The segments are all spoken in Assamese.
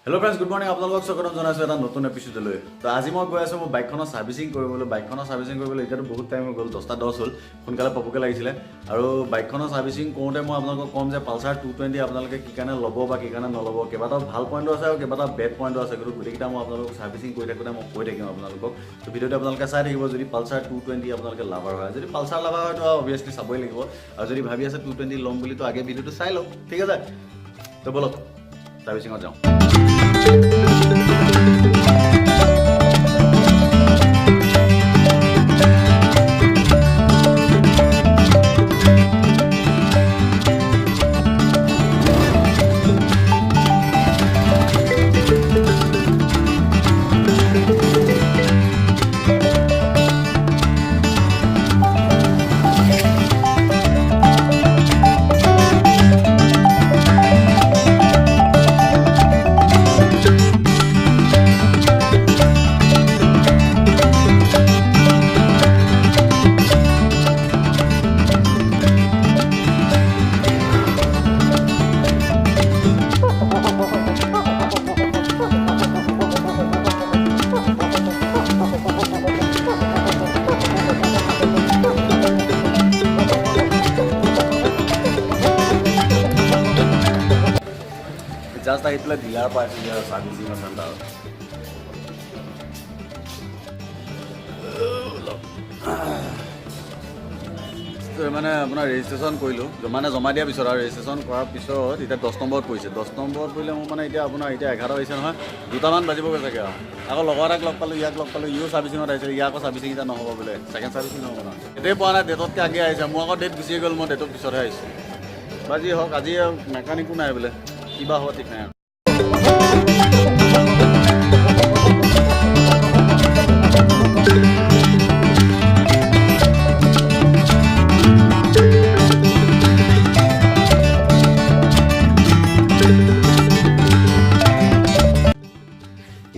Hello friends, good morning. আপোনালোকক স্বাগতম জনাইছো এটা নতুন এপিসোডলৈ। তো আজি মই গৈ আছো মোৰ বাইকখনৰ সাৰ্ভিসিং কৰিবলৈ। বাইকখনৰ সাৰ্ভিসিং কৰিবলৈ এতিয়াতো বহুত টাইম হৈ গ'ল, 10:10 হ'ল। সোনকালে পাবকে লাগিছিলে। আৰু বাইকখনৰ সাৰ্ভিসিং কৰোঁতে মই আপোনালোকক কম যে পালসাৰ 220 আপোনালোকে কি কাৰণে ল'ব বা কি কাৰণে নল'ব। কেইবাটাও ভাল পইণ্টো আছে আৰু কেইবাটাও বেড পইণ্টো আছে। কিন্তু গোটেইকেইটা মই আপোনালোকক সাৰ্ভিসিং কৰি থাকোঁতে মই কৈ থাকিম আপোনালোকক। তো ভিডিঅ'টো আপোনালোকে চাই থাকিব যদি পালসাৰ 220 আপোনালোকে লাভাৰ হয়। যদি পালসাৰ লাভাৰ হয় তো অবভিয়াছলি চাবই লাগিব। আৰু যদি ভাবি আছে 220 ল'ম বুলি তো আগে ভিডিঅ'টো চাই লওক, ঠিক আছে? তো বলক সাৰ্ভিসিঙত যাওঁ। জাস্ট আহি পেলাই ডিলাৰ পাইছোঁ ইয়াৰ সাৰ্ভিসিঙৰ চেণ্টাৰ। মানে আপোনাৰ ৰেজিষ্ট্ৰেশ্যন কৰিলোঁ, মানে জমা দিয়াৰ পিছত আৰু ৰেজিষ্ট্ৰেশ্যন কৰাৰ পিছত এতিয়া 10 নম্বৰত পৰিছে। 10 নম্বৰত পৰিলে মোৰ মানে এতিয়া আপোনাৰ এতিয়া 11 হৈছে নহয়, 2টামান বাজিব গৈছেগৈ আৰু। আকৌ লগৰ এটাক লগ পালোঁ, ইয়াক লগ পালোঁ, ইও সাৰ্ভিসিঙত আহিছে। ইয়াৰ আকৌ সাৰ্ভিসিং এতিয়া নহ'ব বোলে, ছেকেণ্ড সাৰ্ভিসিং নহ'ব নহয়। ডেটেই পোৱা নাই, ডেটতকৈ আগে আহিছে। মোৰ আকৌ ডেট গুচি গ'ল, মই ডেটৰ পিছতহে আহিছোঁ। বাজি হওক, আজি মেকানিকো নাই বোলে, কিবা হ'ব ঠিক নাই আৰু।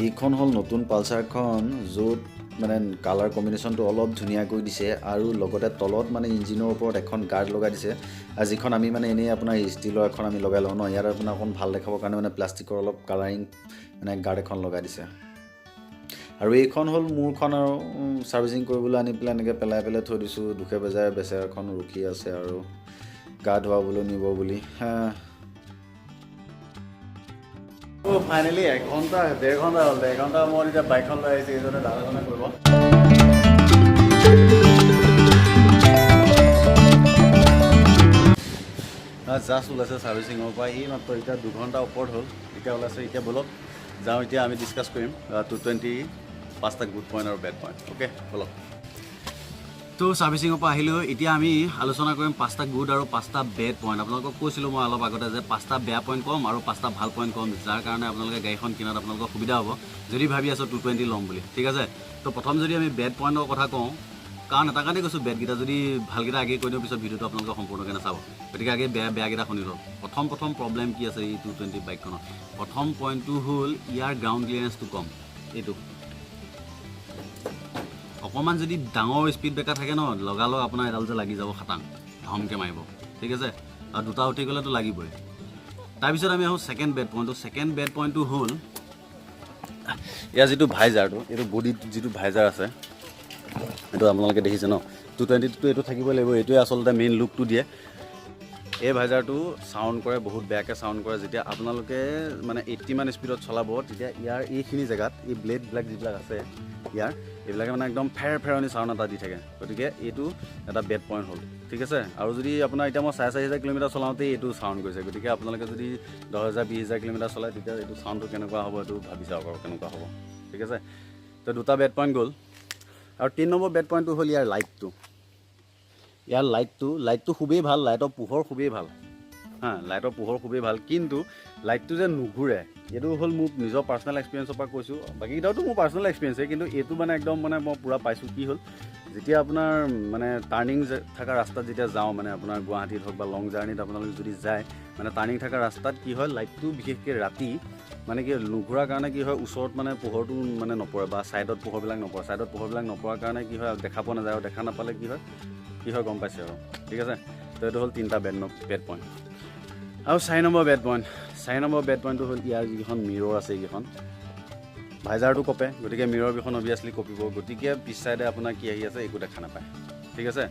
এইখন হ'ল নতুন পালসাৰখন, য'ত মানে কালাৰ কম্বিনেশ্যনটো অলপ ধুনীয়া কৰি দিছে আৰু লগতে তলত মানে ইঞ্জিনৰ ওপৰত এখন গাৰ্ড লগাই দিছে। আৰু যিখন আমি মানে এনেই আপোনাৰ ষ্টিলৰ এখন আমি লগাই লওঁ ন, ইয়াত আপোনাৰ অকণ ভাল দেখাবৰ কাৰণে মানে প্লাষ্টিকৰ অলপ কালাৰিং মানে গাৰ্ড এখন লগাই দিছে। আৰু এইখন হ'ল মোৰখন আৰু সাৰ্ভিসিং কৰিবলৈ আনি পেলাই এনেকৈ পেলাই থৈ দিছোঁ। দুখে বেজাৰে বেচেৰাখন ৰখি আছে আৰু গা ধুৱাবলৈ নিব বুলি। ফাইনেলি 1 ঘণ্টা 1.5 ঘণ্টা হ'ল। 1.5 ঘণ্টা মই এতিয়া বাইকখন লৈ আহিছোঁ, এইজনে দাদাজনে কৰিব। জাষ্ট ওলাইছে সাৰ্ভিসিঙৰ পৰা, এই মাত্ৰ এতিয়া 2 ঘণ্টা ওপৰত হ'ল, এতিয়া ওলাইছে। এতিয়া বলক যাওঁ, এতিয়া আমি ডিছকাছ কৰিম 220 5টা গুড পইণ্ট আৰু বেড পইণ্ট। অ'কে বলক। তো সাৰ্ভিসিঙৰ পৰা আহিলোঁ, এতিয়া আমি আলোচনা কৰিম 5টা গুড আৰু 5টা বেড পইণ্ট। আপোনালোকক কৈছিলোঁ মই অলপ আগতে যে 5টা বেয়া পইণ্ট কম আৰু 5টা ভাল পইণ্ট কম, যাৰ কাৰণে আপোনালোকে গাড়ীখন কিনাত আপোনালোকৰ সুবিধা হ'ব যদি ভাবি আছোঁ 220 ল'ম বুলি, ঠিক আছে? তো প্ৰথম যদি আমি বেড পইণ্টৰ কথা কওঁ, কাৰণ এটা কাৰণে কৈছোঁ বেডকেইটা যদি ভালকেইটা আগে কৈ দিওঁ, পিছত ভিডিঅ'টো আপোনালোকে সম্পূৰ্ণকৈ নাচাব। গতিকে আগে বেয়াকেইটা শুনি লওক। প্ৰথম প্ৰব্লেম কি আছে এই 220 বাইকখনত? প্ৰথম পইণ্টটো হ'ল ইয়াৰ গ্ৰাউণ্ড ক্লিয়াৰেঞ্চটো কম। এইটো অকণমান যদি ডাঙৰ স্পীড ব্ৰেকাৰ থাকে ন, লগালগ আপোনাৰ এডাল যে লাগি যাব, খাটাং ধমকৈ মাৰিব, ঠিক আছে? আৰু 2টা উঠি গ'লেতো লাগিবই। তাৰপিছত আমি আহোঁ ছেকেণ্ড বেড পইণ্টটো। ছেকেণ্ড বেড পইণ্টটো হ'ল ইয়াৰ যিটো ভাইজাৰটো, এইটো বডিত যিটো ভাইজাৰ আছে, এইটো আপোনালোকে দেখিছে ন, 220টো এইটো থাকিবই লাগিব। এইটোৱে আচলতে মেইন লুকটো দিয়ে। এই ভাইজাৰটো চাউণ্ড কৰে, বহুত বেয়াকৈ চাউণ্ড কৰে। যেতিয়া আপোনালোকে মানে 80 মান স্পীডত চলাব, তেতিয়া ইয়াৰ এইখিনি জেগাত এই ব্লেডবিলাক যিবিলাক আছে ইয়াৰ, এইবিলাকে মানে একদম ফেৰণি চাউণ্ড এটা দি থাকে। গতিকে এইটো এটা বেড পইণ্ট হ'ল, ঠিক আছে? আৰু যদি আপোনাৰ এতিয়া মই 4,500 কিলোমিটাৰ চলাওঁতেই এইটো চাউণ্ড কৰিছে। গতিকে আপোনালোকে যদি 10,000 20,000 কিলোমিটাৰ চলায়, তেতিয়া এইটো চাউণ্ডটো কেনেকুৱা হ'ব এইটো ভাবি চাওক আৰু কেনেকুৱা হ'ব, ঠিক আছে? তো 2টা বেড পইণ্ট গ'ল। আৰু 3 নম্বৰ বেড পইণ্টটো হ'ল ইয়াৰ লাইটটো। ইয়াৰ লাইটটো খুবেই ভাল, লাইটৰ পোহৰ খুবেই ভাল, লাইটৰ পোহৰ খুবেই ভাল। কিন্তু লাইটটো যে নুঘূৰে, এইটো হ'ল মোৰ নিজৰ পাৰ্চনেল এক্সপিৰিয়েঞ্চৰ পৰা কৈছোঁ। বাকীকেইটাওতো মোৰ পাৰ্চনেল এক্সপিৰিয়েঞ্চেই, কিন্তু এইটো মানে একদম মানে মই পূৰা পাইছোঁ। কি হ'ল, যেতিয়া আপোনাৰ মানে টাৰ্ণিং থকা ৰাস্তাত যেতিয়া যাওঁ, মানে আপোনাৰ গুৱাহাটীত হওক বা লং জাৰ্ণিত আপোনালোকে যদি যায়, মানে টাৰ্ণিং থকা ৰাস্তাত কি হয়, লাইটটো বিশেষকৈ ৰাতি মানে কি নুঘূৰাৰ কাৰণে কি হয়, ওচৰত মানে পোহৰটো মানে নপৰে বা ছাইডত পোহৰবিলাক নপৰে। ছাইডত পোহৰবিলাক নপৰাৰ কাৰণে কি হয়, দেখা পোৱা নাযায়। আৰু দেখা নাপালে কি হয় গম পাইছে আৰু, ঠিক আছে? তো এইটো হ'ল 3টা বেড পইণ্ট। আৰু 4 নম্বৰ বেড পইণ্টটো হ'ল ইয়াৰ যিকেইখন মিৰৰ আছে এইকেইখন ভাইজাৰটো কপে গতিকে মিৰৰ কেইখন অভিয়াছলি কপিব গতিকে পিছ চাইডে আপোনাৰ কি আহি আছে একো দেখা নাপায় ঠিক আছে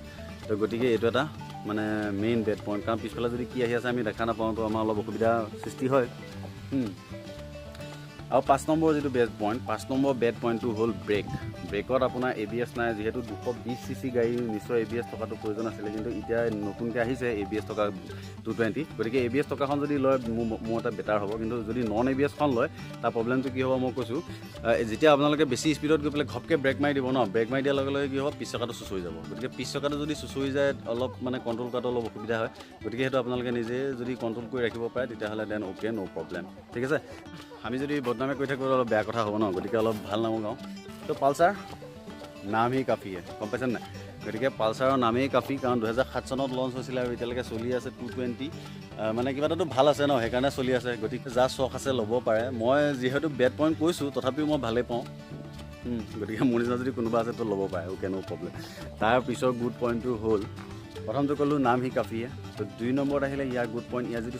তো গতিকে এইটো এটা মানে মেইন বেড পইণ্ট কাৰণ পিছফালে যদি কি আহি আছে আমি দেখা নাপাওঁ তো আমাৰ অলপ অসুবিধা সৃষ্টি হয় আৰু 5 নম্বৰ যিটো পাঁচ নম্বৰ বেড পইণ্টটো হ'ল ব্ৰেকত আপোনাৰ ABS নাই যিহেতু 220 cc গাড়ী নিশ্চয় ABS থকাটো প্ৰয়োজন আছিলে কিন্তু এতিয়া নতুনকৈ আহিছে ABS থকা 220 গতিকে ABS থকাখন যদি লয় মোৰ এটা বেটাৰ হ'ব কিন্তু যদি নন ABSখন লয় তাৰ প্ৰব্লেমটো কি হ'ব মই কৈছোঁ যেতিয়া আপোনালোকে বেছি স্পীডত গৈ পেলাই ঘপকৈ ব্ৰেক মাৰি দিব ন ব্ৰেক মাৰি দিয়াৰ লগে লগে কি হ'ব পিছ চকাটো চুচৰি যাব গতিকে পিছ চকাটো যদি চুচৰি যায় অলপ মানে কণ্ট্ৰল কৰাটো অলপ অসুবিধা হয় গতিকে সেইটো আপোনালোকে নিজে যদি কণ্ট্ৰল কৰি ৰাখিব পাৰে তেতিয়াহ'লে দেন অ'কে ন' প্ৰব্লেম ঠিক আছে আমি যদি বদনামে কৈ থাকোঁ অলপ বেয়া কথা হ'ব ন গতিকে অলপ ভাল নামো গাওঁ তো পালচাৰ নাম হি কাফিয়ে গম পাইছেনে নাই গতিকে পালচাৰৰ নামেই কাফি কাৰণ 2007 চনত লঞ্চ হৈছিলে আৰু এতিয়ালৈকে চলি আছে 220 মানে কিবা এটাতো ভাল আছে ন সেইকাৰণে চলি আছে গতিকে যাৰ চখ আছে ল'ব পাৰে মই যিহেতু বেড পইণ্ট কৈছোঁ তথাপিও মই ভালেই পাওঁ গতিকে মোৰ নিচিনা যদি কোনোবা আছে তো ল'ব পাৰে অ'কে ন' প্ৰব্লেম তাৰ পিছৰ গুড পইণ্টটো হ'ল প্ৰথমটো ক'লোঁ নাম হি কাফিয়ে তো 2 নম্বৰত আহিলে ইয়াৰ গুড পইণ্ট ইয়াৰ যিটো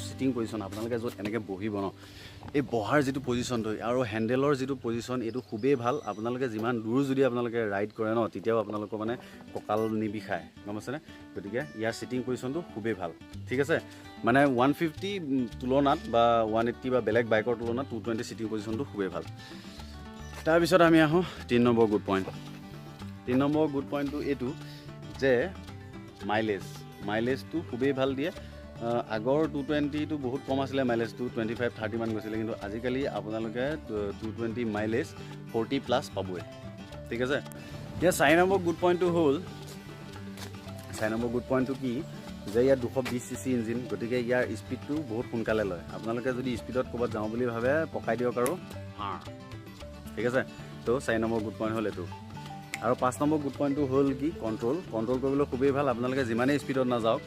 চিটিং পজিশ্যন আপোনালোকে য'ত এনেকৈ বহিব ন এই বহাৰ যিটো পজিশ্যনটো আৰু হেণ্ডেলৰ যিটো পজিশ্যন এইটো খুবেই ভাল আপোনালোকে যিমান দূৰ যদি আপোনালোকে ৰাইড কৰে ন তেতিয়াও আপোনালোকৰ মানে কঁকাল নিবিষায় গম পাইছেনে গতিকে ইয়াৰ চিটিং পজিশ্যনটো খুবেই ভাল ঠিক আছে মানে 150 তুলনাত বা 180 বা বেলেগ বাইকৰ তুলনাত 220 চিটিং পজিশ্যনটো খুবেই ভাল তাৰপিছত আমি আহোঁ 3 নম্বৰ গুড পইণ্টটো এইটো যে মাইলেজটো খুবেই ভাল দিয়ে আগৰ 220টো বহুত কম আছিলে মাইলেজটো 25-30 মান গৈছিলে কিন্তু আজিকালি আপোনালোকে 220 মাইলেজ 40+ পাবই ঠিক আছে এতিয়া 4 নম্বৰ গুড পইণ্টটো হ'ল 4 নম্বৰ গুড পইণ্টটো কি যে ইয়াৰ 220 cc ইঞ্জিন গতিকে ইয়াৰ স্পীডটো বহুত সোনকালে লয় আপোনালোকে যদি স্পীডত ক'ৰবাত যাওঁ বুলি ভাবে পকাই দিয়ক আৰু ঠিক আছে তো 4 নম্বৰ গুড পইণ্ট হ'ল এইটো আৰু 5 নম্বৰ গুড পইণ্টটো হ'ল কি কণ্ট্ৰল কৰিবলৈ খুবেই ভাল আপোনালোকে যিমানেই স্পীডত নাযাওক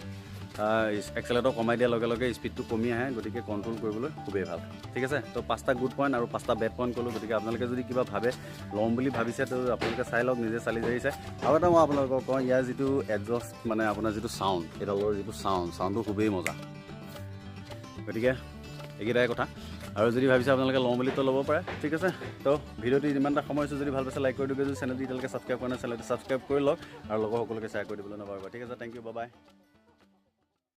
এক্সেলেটৰ কমাই দিয়াৰ লগে লগে স্পীডটো কমি আহে গতিকে কণ্ট্ৰল কৰিবলৈ খুবেই ভাল ঠিক আছে তো 5টা গুড পইণ্ট আৰু 5টা বেড পইণ্ট ক'লোঁ গতিকে আপোনালোকে যদি কিবা ভাবে ল'ম বুলি ভাবিছে তো আপোনালোকে চাই লওক নিজে চালি জাৰি চাই আৰু এটা মই আপোনালোকক কওঁ ইয়াৰ যিটো এডজাষ্ট মানে আপোনাৰ যিটো চাউণ্ড এইডালৰ যিটো চাউণ্ডটো খুবেই মজা গতিকে এইকেইটাই কথা আৰু যদি ভাবিছে আপোনালোকে ল'ম বুলি তো ল'ব পাৰে ঠিক আছে তো ভিডিঅ'টো ইমান এটা সময় হৈছে যদি ভাল পাইছে লাইক কৰি দিব যদি চেনেলটো এতিয়ালৈকে ছাবস্ক্ৰাইব কৰা নাই চেনেলটো ছাবস্ক্ৰাইব কৰি লওক আৰু লগৰ সকলোকে শ্বেয়াৰ কৰি দিবলৈ নাপাহৰিব ঠিক আছে থেংক ইউ বাই